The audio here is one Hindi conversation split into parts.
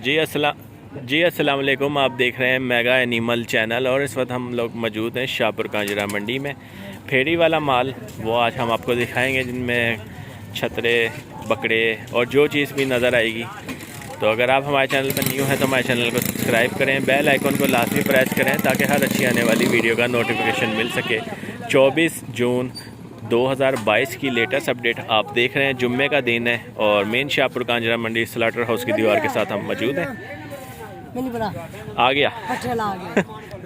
जी अस्सलाम वालेकुम। आप देख रहे हैं मेगा एनिमल चैनल और इस वक्त हम लोग मौजूद हैं शाहपुर कांजरा मंडी में। फेरी वाला माल वो आज हम आपको दिखाएंगे, जिनमें छतरे, बकरे और जो चीज़ भी नज़र आएगी। तो अगर आप हमारे चैनल पर न्यू हैं तो हमारे चैनल को सब्सक्राइब करें, बेल आइकन को लाजमी प्रेस करें ताकि हर अच्छी आने वाली वीडियो का नोटिफिकेशन मिल सके। 24 जून 2022 की लेटेस्ट अपडेट आप देख रहे हैं। जुम्मे का दिन है और मेन शाहपुर कांजरा मंडी स्लाटर हाउस की दीवार के साथ हम मौजूद हैं। आ गया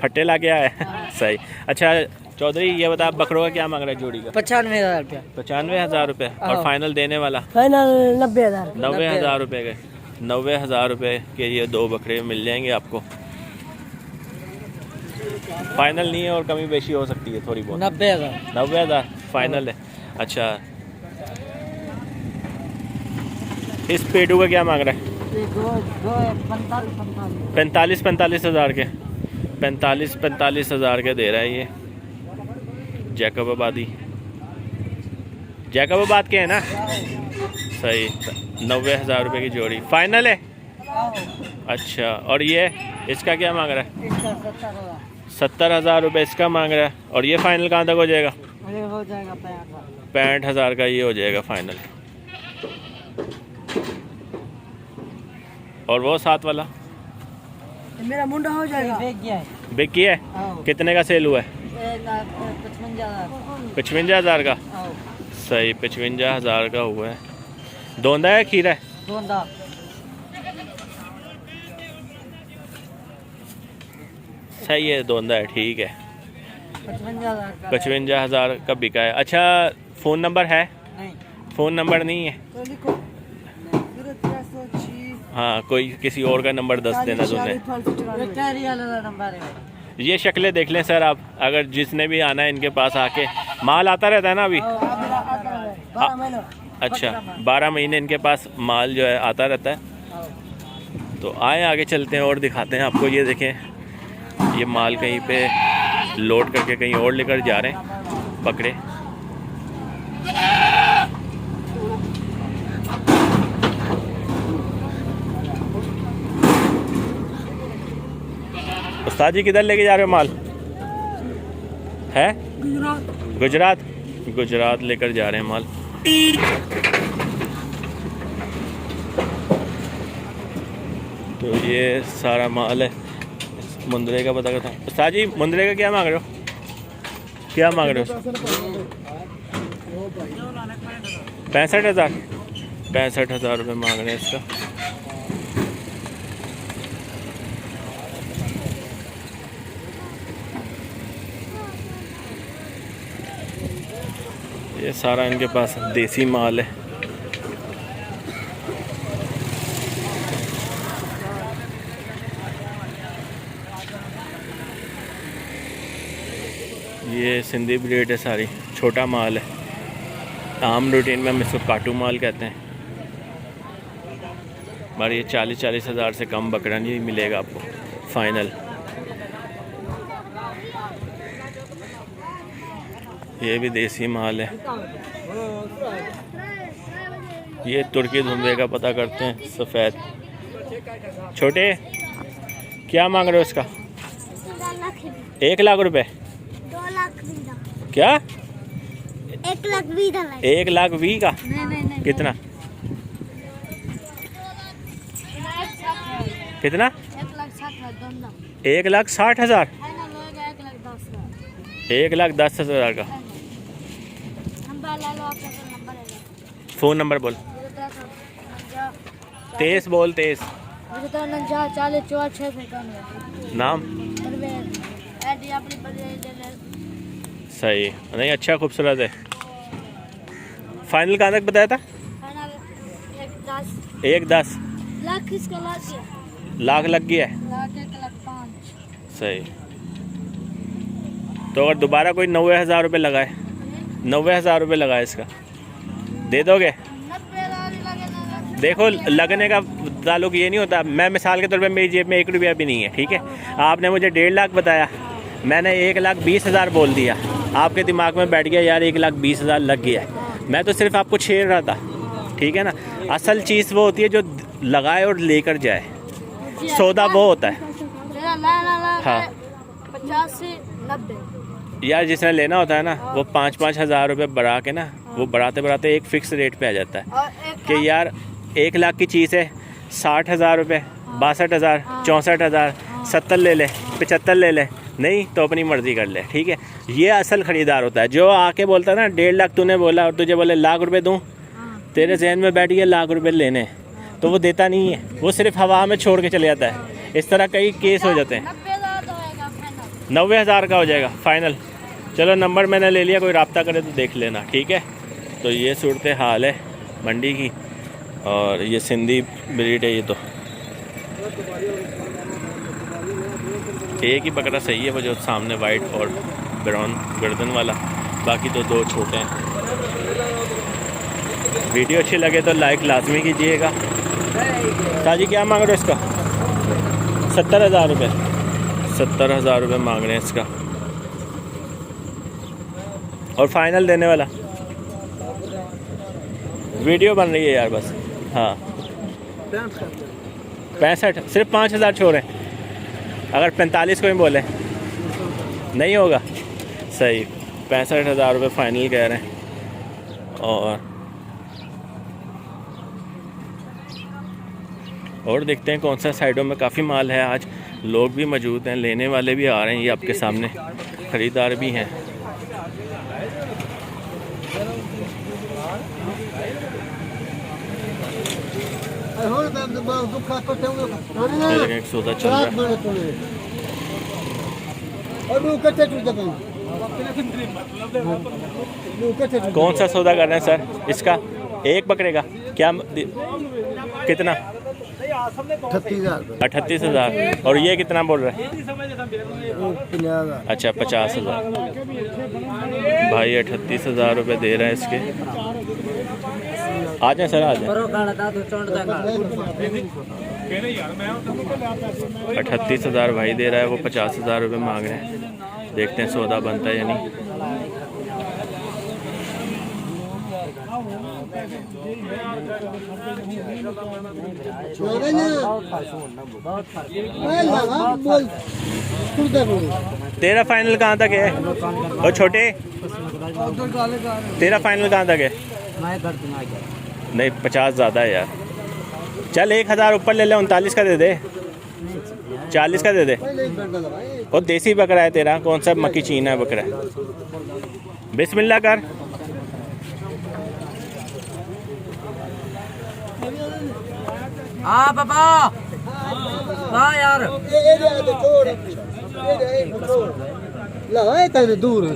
फट्टे ला गया है। सही। अच्छा चौधरी, ये बता बकरों का क्या मांग रहा है जोड़ी का? 95,000 रुपया। 95,000 रुपये। और फाइनल देने वाला? फाइनल 90,000। 90,000 रुपये के 90,000 रुपये के ये दो बकरे मिल जाएंगे आपको। फाइनल नहीं है और कमी बेशी हो सकती है थोड़ी बहुत। 90,000। 90,000 फाइनल है। अच्छा इस पेडू का क्या मांग रहा है? 45,000 के 45,000 के दे रहा है ये जैकबाबादी। जैकबाबाद के है ना? सही। 90,000 रुपये की जोड़ी फाइनल है। अच्छा और ये इसका क्या मांग रहा है? 70,000 रुपये इसका मांग रहा है। और ये फाइनल कहाँ तक हो जाएगा? हो जाएगा 65,000 का ये हो जाएगा फाइनल। और वो साथ वाला मेरा मुंडा हो जाएगा। बिक गया है। कितने का सेल हुआ है? 55,000 का। सही। 55,000 का हुआ है। दोंदा है खीरा है? दोंदा। सही है, दोंदा है। ठीक है। 55,000 का बिका है। अच्छा फ़ोन नंबर है? नहीं। फ़ोन नंबर नहीं है तो लिखो। हाँ, कोई किसी और का नंबर दस देना तुमने। ये शक्लें देख लें सर आप, अगर जिसने भी आना है इनके पास आके। माल आता रहता है ना अभी? अच्छा 12 महीने इनके पास माल जो है आता रहता है। तो आए आगे चलते हैं और दिखाते हैं आपको। ये देखें, ये माल कहीं पे लोड करके कहीं और लेकर जा रहे हैं बकरे। उस्ताद जी किधर लेके जा रहे हो माल? है गुजरात लेकर जा रहे हैं माल। तो ये सारा माल है। मुंदरे का पता करता हूँ। उस्ताद जी मुंदरे का क्या मांग रहे हो? क्या मांग रहे हो? 65,000 रुपये मांग रहे हैं इसका। ये सारा इनके पास देसी माल है। ये सिंधी ब्रीड है सारी, छोटा माल है। आम रूटीन में हम इसको काटू माल कहते हैं। पर ये 40,000 से कम बकरा नहीं मिलेगा आपको फाइनल। ये भी देसी माल है। ये तुर्की धुंबे का पता करते हैं, सफ़ेद। छोटे क्या मांग रहे हो इसका? 1 लाख रुपए। 2 लाख क्या? 1,20,000। 1,20,000 का? नहीं। कितना? कितना? 1,60,000। 1,10,000 का। फ़ोन नंबर बोल। 23 बोल। 23 नाम। सही। नहीं अच्छा खूबसूरत है। फाइनल कहाँ तक बताया था? 1,10 लाख लग गया है। सही। तो अगर दोबारा कोई 90,000 रुपये लगाए, 90,000 रुपये लगाए इसका, दे दोगे? देखो लगने का ताल्लुक ये नहीं होता। मैं मिसाल के तौर पे मेरी जेब में 1 रुपया भी नहीं है, ठीक है? आपने मुझे 1.5 लाख बताया, मैंने 1,20,000 बोल दिया, आपके दिमाग में बैठ गया यार 1,20,000 लग गया है। मैं तो सिर्फ आपको छेड़ रहा था, ठीक है ना? असल चीज़ वो होती है जो लगाए और लेकर जाए। सौदा वो होता है। मेरा ला हाँ 50 से 90। यार जिसने लेना होता है ना वो 5-5 हज़ार रुपये बढ़ा के ना वो बढ़ाते बढ़ाते एक फ़िक्स रेट पे आ जाता है और एक कि यार 1 लाख की चीज़ है 60,000 रुपये, 62,000, 64,000, 70 ले ले, 75 ले ले, नहीं तो अपनी मर्ज़ी कर ले। ठीक है, ये असल ख़रीदार होता है। जो आके बोलता है ना 1.5 लाख तूने बोला और तुझे बोले लाख रुपए दूँ, तेरे जहन में बैठ गया लाख रुपए लेने, तो वो देता नहीं है, वो सिर्फ हवा में छोड़ के चले जाता है। इस तरह कई केस हो जाते हैं। 90,000 का हो जाएगा फाइनल। चलो नंबर मैंने ले लिया, कोई रब्ता करे तो देख लेना। ठीक है, तो ये सूरत हाल है मंडी की। और ये सिंधी ब्रीड है। ये तो एक ही बकरा सही है, वो जो सामने वाइट और ब्राउन गर्दन वाला, बाकी तो 2 छोटे हैं। वीडियो अच्छी लगे तो लाइक लाजमी कीजिएगा। ताजी क्या मांग रहे हो इसका? 70,000 रुपये। 70,000 रुपये मांग रहे हैं इसका। और फाइनल देने वाला वीडियो बन रही है यार बस। हाँ 65, सिर्फ 5,000 छोड़ रहे हैं। अगर 45 को ही बोले नहीं होगा। सही 65,000 रुपये फाइनल कह रहे हैं। और देखते हैं कौन सा साइडों में काफ़ी माल है। आज लोग भी मौजूद हैं, लेने वाले भी आ रहे हैं। ये आपके सामने ख़रीदार भी हैं। एक सौदा चल रहा है। कौन सा सौदा कर रहे हैं सर? इसका एक बकरे का क्या कितना? 38,000। और ये कितना बोल रहा है? अच्छा 50,000। भाई 38,000 रुपये दे रहे हैं इसके। आ जाए सर, आ जाए। 38,000 भाई दे रहा है, वो 50,000 रुपये मांग रहे हैं। देखते हैं सौदा बनता है या नहीं। तेरा फाइनल कहाँ तक है? और छोटे तेरा फाइनल कहाँ तक है? नहीं 50 ज़्यादा है यार। चल 1,000 ऊपर ले ले, 39 का दे दे, 40 का दे दे। और देसी बकरा है तेरा, कौन सा मक्की चीना है बकरा? बिस्मिल्लाह कर। हाँ पापा, हाँ यार दूर है।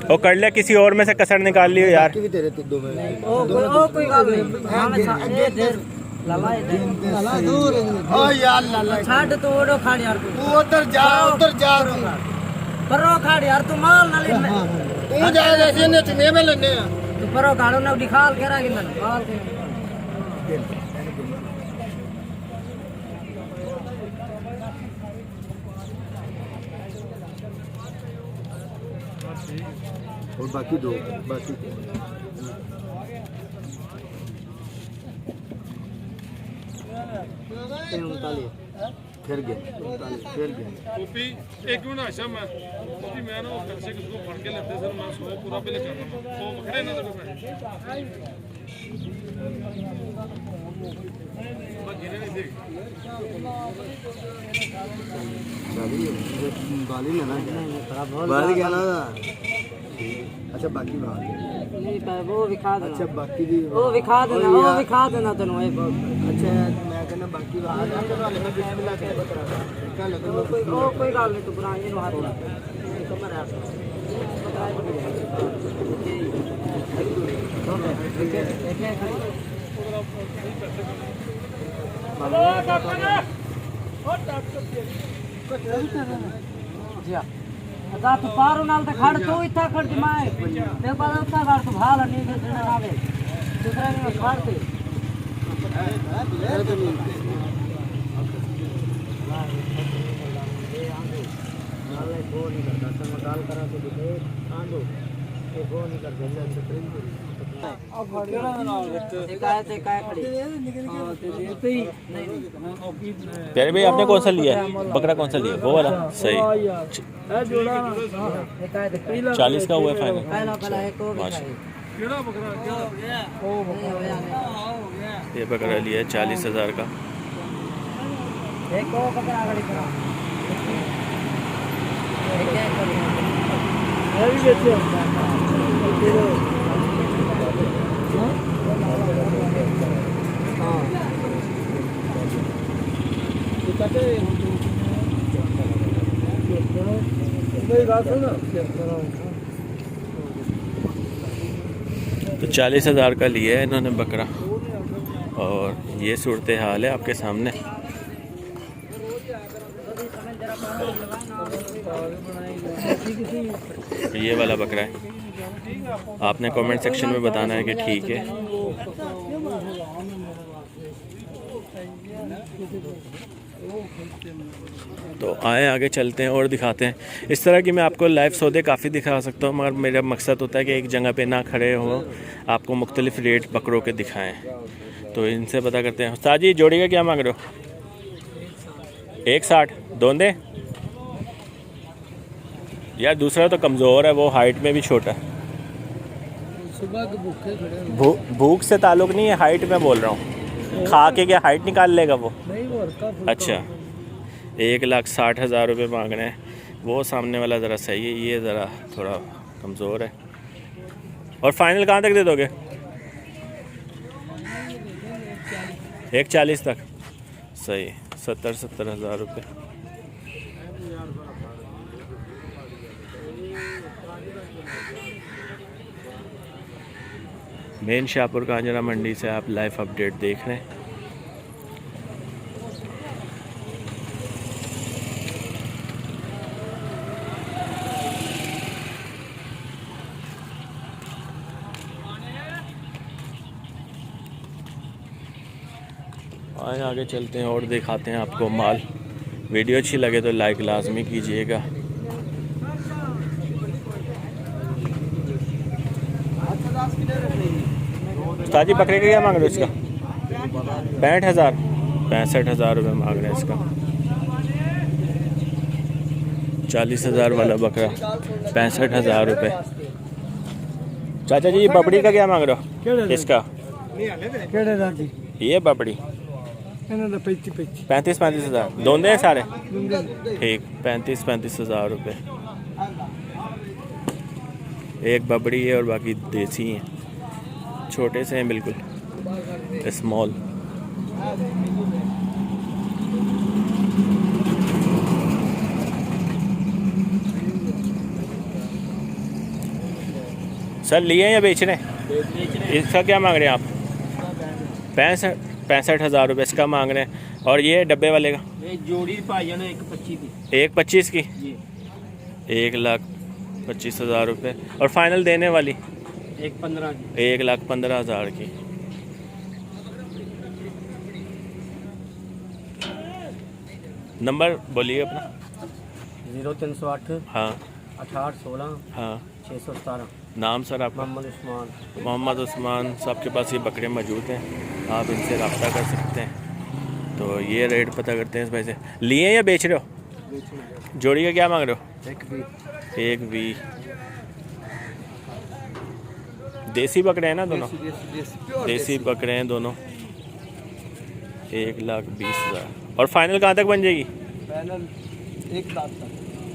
वो कर ले, किसी और में से कसर निकाल लियो यार। कोई छाड़ तो ओडो खाड़ यार, उधर जा परो खाड़ यार, तू माल ना ले तू जा जैसे ने चुने में लेने तू परो खाड़ो ना दिखाल करा के मन माल के। और बाकी 2 बाकी फिर गए कॉपी एक मिनट आशा मैं कॉपी मैं ना पैसे किसको पढ़ के लेते सर, मैं 100 पूरा बिल कर रहा हूं। 100 खड़े ना तो मैं गिने नहीं देख बाली लेना बाली क्या ना। अच्छा बाकी वो विखा देना। अच्छा बाकी भी वो विखा देना तेन। अच्छा मैं कहना बाकी कोई गल नहीं, तू पुरानी नु हाथ तू पारो नाल ते खड़, तू इत्था खड़ जमाए ते बाद उतना खड़ तू भाल नहीं देना आवे दूसरा ने खड़ के नाले को नहीं करता, तो गाल करा तो दिखे आंदो ये को नहीं कर देना, तो प्रिंट प्यारे भाई आपने कौन सा लिया है, बकरा कौन सा लिया, वो वाला? सही, 40 का हुआ है फाइनल। माशाल्लाह, ये बकरा लिया है 40,000 का। तो 40,000 का लिया है इन्होंने बकरा, और ये सूरत हाल है आपके सामने। ये वाला बकरा है, आपने कमेंट सेक्शन में बताना है कि ठीक है। तो आए आगे चलते हैं और दिखाते हैं। इस तरह की मैं आपको लाइव सौदे काफ़ी दिखा सकता हूँ, मगर मेरा मकसद होता है कि एक जगह पे ना खड़े हो, आपको मुख्तलिफ रेट बकरों के दिखाएं। तो इनसे पता करते हैं। उस्ताद जी जोड़ी का क्या मांग रहे हो? 160 दोंदे यार, दूसरा तो कमज़ोर है, वो हाइट में भी छोटा है। सुबह के भूखे खड़े भूख से ताल्लुक़ नहीं है, हाइट में बोल रहा हूँ। खा के क्या हाइट निकाल लेगा वो? नहीं वो अच्छा, 1,60,000 रुपये मांग रहे हैं। वो सामने वाला ज़रा सही है, ये ज़रा थोड़ा कमज़ोर है। और फाइनल कहाँ तक दे दोगे? 140 तक, सही, 70,000 रुपये। मेन शाहपुर कांजरा मंडी से आप लाइव अपडेट देख रहे हैं। आए आगे चलते हैं और दिखाते हैं आपको माल। वीडियो अच्छी लगे तो लाइक लाजमी कीजिएगा। ताजी बकरे का क्या मांग रहे हो इसका? 65,000, 65,000 रुपये मांग रहे हैं इसका। 40,000 वाला बकरा 65,000 रुपये। चाचा जी ये बबड़ी का क्या मांग रहे हो इसका? ये बबड़ी 35,000 दोनों हैं सारे, ठीक, 35,000 रुपये। एक बबड़ी है और बाकी देसी हैं, छोटे से हैं बिल्कुल, स्मॉल। सर लिए हैं या बेच रहे हैं? इसका क्या मांग रहे हैं आप? 65,000 रुपये इसका मांग रहे हैं। और ये डब्बे वाले का? जोड़ी पाई ना 125 की। 125 की, 1,25,000 रुपये। और फाइनल देने वाली? 115 की। 1,15,000 की। नंबर बोलिए अपना। 0308 हाँ 6816 हाँ 617। नाम सर आपका? मोहम्मद उस्मान। मोहम्मद उस्मान साहब के पास ये बकरे मौजूद हैं, आप इनसे रब्ता कर सकते हैं। तो ये रेट पता करते हैं इस भाई से। लिए या बेच रहे हो? जोड़ी का क्या मांग रहे हो? एक भी। देसी बकरे हैं ना दोनों? देसी बकरे हैं दोनों। 1,20,000। और फाइनल कहाँ तक बन जाएगी? फाइनल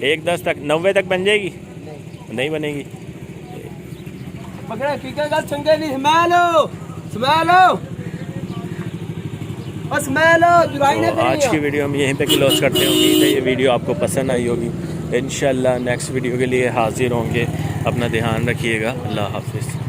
1,10 तक। 90 तक बन जाएगी? नहीं बनेगी। बकरा पीका का चंगे नहीं स्मेलो स्मेलो जुराई ना तो आज की वीडियो हम यहीं पे क्लोज करते हैं। उम्मीद है ये वीडियो आपको पसंद आई होगी। इंशाल्लाह नेक्स्ट वीडियो के लिए हाजिर होंगे। अपना ध्यान रखिएगा। अल्लाह हाफिज़।